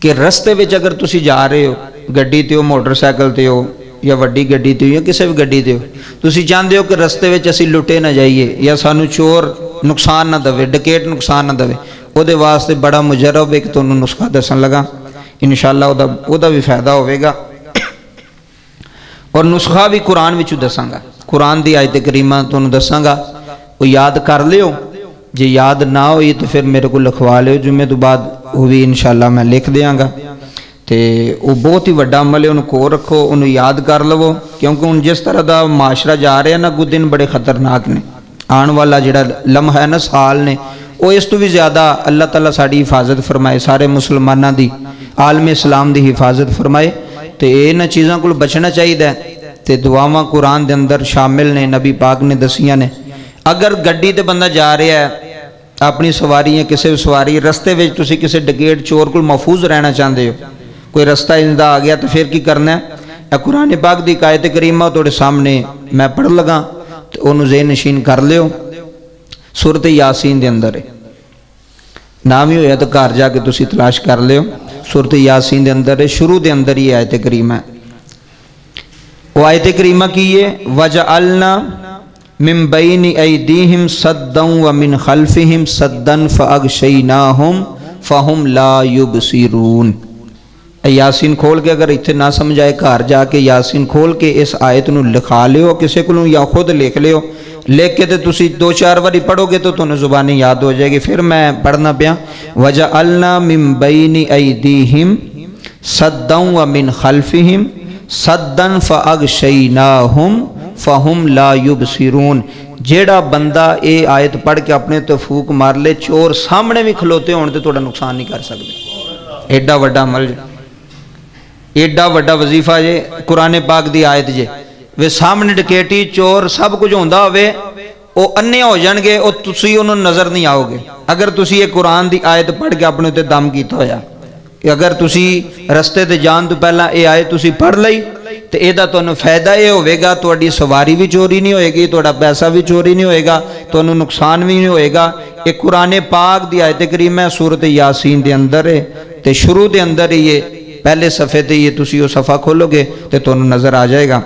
कि रस्ते में अगर तुसी जा रहे हो, गड्डी ते हो, मोटरसाइकिल ते हो या वड्डी गड्डी ते हो या किसी भी गड्डी ते हो, तुसी चाहते हो कि रस्ते में असी लुटे ना जाइए या सानू चोर नुकसान ना दवे, डकैत नुकसान ना दवे, उहदे वास्ते बड़ा मुजरब एक तुहानू नुस्खा दसन लगा। इंशाअल्लाह उहदा भी फायदा होवेगा। और नुस्खा भी कुरान विचों दसांगा, कुरान की आयत करीमा तुहानू दसांगा, वो याद कर लियो। जे याद ना होई तो फिर मेरे को लिखवा लियो, जुम्मे तो बाद वो भी इंशाअल्लाह मैं लिख देंगा। तो वो बहुत ही वड्डा अमल है, उन्होंने को रखो, उन्होंने याद कर लवो, क्योंकि हूँ जिस तरह का माशरा जा रहा है ना, कुछ दिन बड़े खतरनाक ने। आने वाला जिहड़ा लम्हा है ना, साल ने, वो इस तो भी ज़्यादा अल्लाह ताला साड़ी हिफाजत फरमाए, सारे मुसलमानों की, आलम इस्लाम की हिफाजत फरमाए। तो इन्हां चीज़ों को बचना चाहिए। तो दुआवां कुरान के अंदर शामिल ने, नबी पाक ने दसियां ने। अगर गड्डी ते बंदा जा रहा है अपनी सवारी या किसी भी सवारी, रस्ते में तुसी किसी डकैत चोर को महफूज रहना चाहते हो, कोई रस्ता इंदा आ गया, तो फिर की करना है? कुरान पाक की आयत करीमा तुहाडे सामने मैं पढ़ लगा, तो उन्होंने ज़हन नशीन कर लियो। सूरत यासीन के अंदर है, नाम ही होया तो घर जाके तुसी तलाश कर लियो। सूरत यासीन के अंदर है, शुरू के अंदर ही आयत करीमा। वो आयत करीमा की है, वजअलना मिन बैनि ऐदीहिम सद्दन व मिन खल्फिहिम सद्दन फअगशैनाहुम फहुम ला युबसिरून। यासीन खोल के अगर इतने ना समझ आए, घर जाके यासीन खोल के इस आयत को लिखा लियो किसी को, या खुद लिख लियो। लिख के तो तुसी 2-4 बारी पढ़ोगे तो तुम्हें जुबानी याद हो जाएगी। फिर मैं पढ़ना पिया, वजअलना मिन बैनि ऐदीहिम सद्दन व मिन खल्फिहिम सद्दन फअगशैनाहुम फहुम ला युबसिरून। जेड़ा बंदा ये आयत पढ़ के अपने तो फूक मार ले, चोर सामने भी खलोते होने तो थोड़ा नुकसान नहीं कर सकते। एडा वड्डा अमल जे, एडा वड्डा वजीफा जे, कुरान पाक की आयत जे। वे सामने डकैती चोर सब कुछ होंदा होवे, वो अन्ने हो जाएंगे, वो तुसी उन्होंने नज़र नहीं आओगे। अगर तुसी ये कुरान की आयत पढ़ के अपने उत्ते दम कीता होया, अगर तुसी रस्ते ते जान तो पहला ये आयत तुसी पढ़ लई, तो यदा तुहानू फायदा ये होगा, तुहाडी सवारी भी चोरी नहीं होएगी, तुहाडा पैसा भी चोरी नहीं होएगा, तुहानू नुकसान भी नहीं होएगा। ये कुरान पाक की आयत करीम है, सूरत यासीन के अंदर है, तो शुरू के अंदर ही ये पहले सफ़े ते ये तुसी वो सफ़ा खोलोगे तो तुहानू नज़र आ जाएगा।